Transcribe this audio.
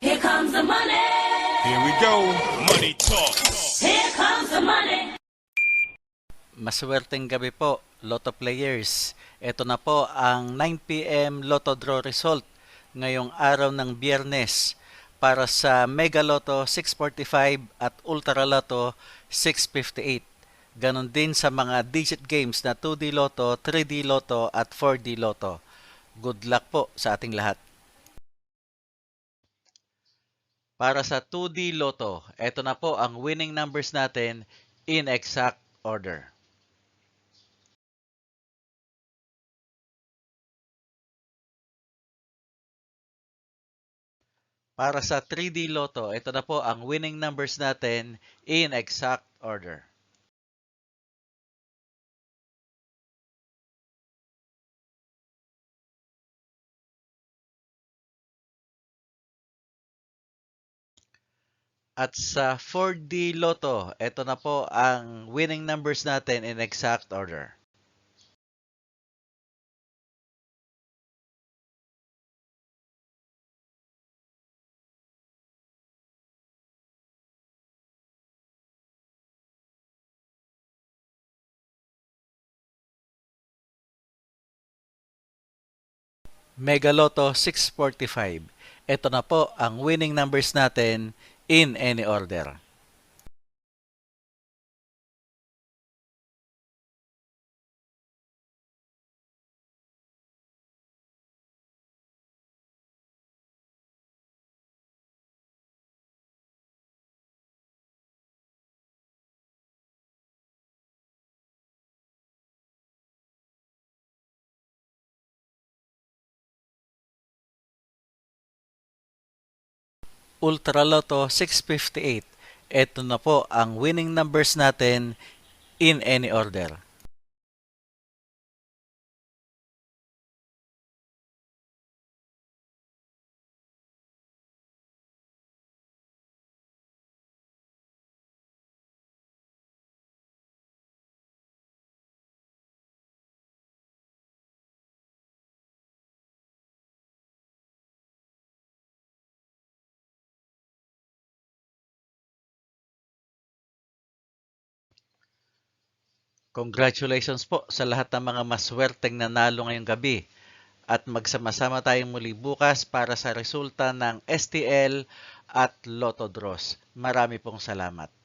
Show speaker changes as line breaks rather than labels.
Here comes the money.
Here we go. Money talk.
Here comes the money.
Maswerteng gabi po, Lotto players. Ito na po ang 9 p.m. Lotto draw result ngayong araw ng Biyernes para sa Mega Lotto 645 at Ultra Lotto 658. Ganon din sa mga digit games na 2D Lotto, 3D Lotto at 4D Lotto. Good luck po sa ating lahat. Para sa 2D Lotto, ito na po ang winning numbers natin in exact order. Para sa 3D Lotto, ito na po ang winning numbers natin in exact order. At sa 4D Lotto, ito na po ang winning numbers natin in exact order. Mega Lotto 645. Ito na po ang winning numbers natin in any order. Ultra Lotto 658. Ito na po ang winning numbers natin in any order. Congratulations po sa lahat ng mga maswerteng nanalo ngayong gabi. At magsama-sama tayong muli bukas para sa resulta ng STL at Lotto Draws. Marami pong salamat.